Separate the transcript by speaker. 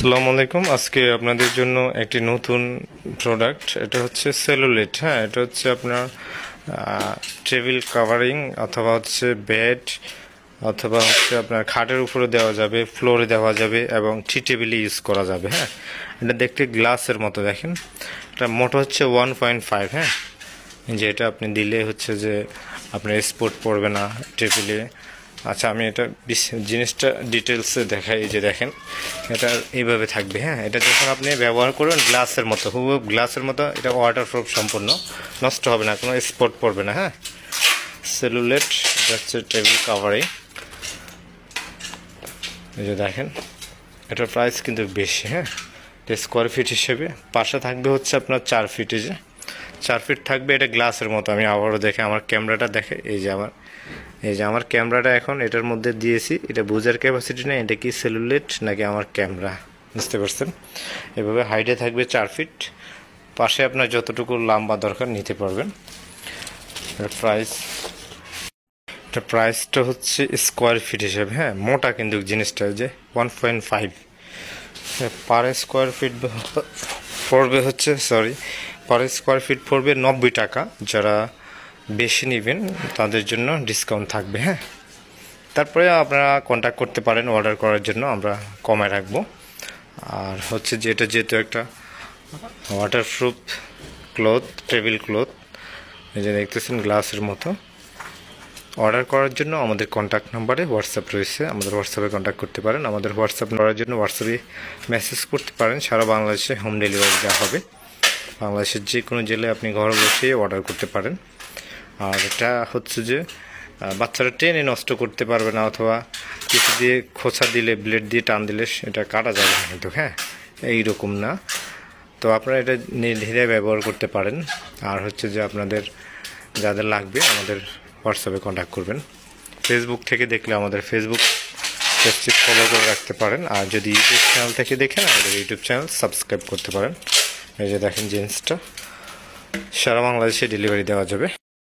Speaker 1: আসসালামু আলাইকুম। আজকে আপনাদের জন্য একটি নতুন প্রোডাক্ট, এটা হচ্ছে সেলুলেট। হ্যাঁ, এটা হচ্ছে আপনার টেবিল কাভারিং অথবা হচ্ছে বেড অথবা হচ্ছে আপনার খাটের উপরে দেওয়া যাবে, ফ্লোরে দেওয়া যাবে এবং টি টেবিলে ইউজ করা যাবে। হ্যাঁ, এটা দেখতে গ্লাসের মতো, দেখেন এটা মোটা হচ্ছে 1.5। হ্যাঁ, যে এটা আপনি দিলে হচ্ছে যে আপনার স্পট পড়বে না টেবিলে। আচ্ছা, আমি এটা জিনিসটা ডিটেলসে দেখাই। এই যে দেখেন, এটা এইভাবে থাকবে। হ্যাঁ, এটা যখন আপনি ব্যবহার করবেন গ্লাসের মতো, হুবহু গ্লাসের মতো, এটা ওয়াটারপ্রুফ সম্পূর্ণ, নষ্ট হবে না, কোনো স্পট পড়বে না। হ্যাঁ, সেলুলেট, এটা হচ্ছে টেবিল কাভারিং। এই যে দেখেন, এটার প্রাইস কিন্তু বেশি। হ্যাঁ, স্কোয়ার ফিট হিসেবে পাশে থাকবে হচ্ছে আপনার 4 ফিট। যে 4 ফিট থাকবে, এটা গ্লাসের মতো। আমি আবারও দেখে, আমার ক্যামেরাটা দেখে, এই যে আমার ক্যামেরাটা এখন এটার মধ্যে দিয়েছি। এটা বোঝার ক্যাপাসিটি নেই এটা কি সেলুলেট নাকি আমার ক্যামেরা, বুঝতে পারছেন। এভাবে হাইটে থাকবে 4 ফিট, পাশে আপনার যতটুকু লম্বা দরকার নিতে পারবেন। প্রাইসটা হচ্ছে স্কোয়ার ফিট হিসেবে। হ্যাঁ, মোটা কিন্তু জিনিসটা, যে 1.5 পার স্কোয়ার ফিট পড়বে হচ্ছে, পার স্কোয়ার ফিট পড়বে 90 টাকা। যারা বেশি নেবেন তাদের জন্য ডিসকাউন্ট থাকবে। হ্যাঁ, তারপরে আপনারা কন্ট্যাক্ট করতে পারেন অর্ডার করার জন্য, আমরা কমায় রাখবো। আর হচ্ছে যে এটা যেহেতু একটা ওয়াটারপ্রুফ ক্লথ, টেবিল ক্লথ, এই যে দেখতেছেন গ্লাসের মতো। অর্ডার করার জন্য আমাদের কন্ট্যাক্ট নাম্বারে হোয়াটসঅ্যাপ রয়েছে, আমাদের হোয়াটসঅ্যাপে কন্ট্যাক্ট করতে পারেন। আমাদের হোয়াটসঅ্যাপ নেওয়ার জন্য হোয়াটসঅ্যাপে মেসেজ করতে পারেন। সারা বাংলাদেশে হোম ডেলিভারি দেওয়া হবে। বাংলাদেশের যে কোনো জেলায় আপনি ঘরে বসে অর্ডার করতে পারেন। আর এটা হচ্ছে যে বাচ্চারা টেনে নষ্ট করতে পারবে না, অথবা কিছু দিয়ে খোঁচা দিলে, ব্লেড দিয়ে টান দিলে এটা কাটা যাবে না কিন্তু। হ্যাঁ, এইরকম না। তো আপনারা এটা নির্দ্বিধায় ব্যবহার করতে পারেন। আর হচ্ছে যে আপনাদের যাদের লাগবে আমাদের হোয়াটসঅ্যাপে কন্ট্যাক্ট করবেন। ফেসবুক থেকে দেখলে আমাদের ফেসবুক পেজটি ফলো করে রাখতে পারেন। আর যদি ইউটিউব চ্যানেল থেকে দেখেন, আমাদের ইউটিউব চ্যানেল সাবস্ক্রাইব করতে পারেন। এই যে দেখেন, জিন্সটা সারা বাংলাদেশে ডেলিভারি দেওয়া যাবে।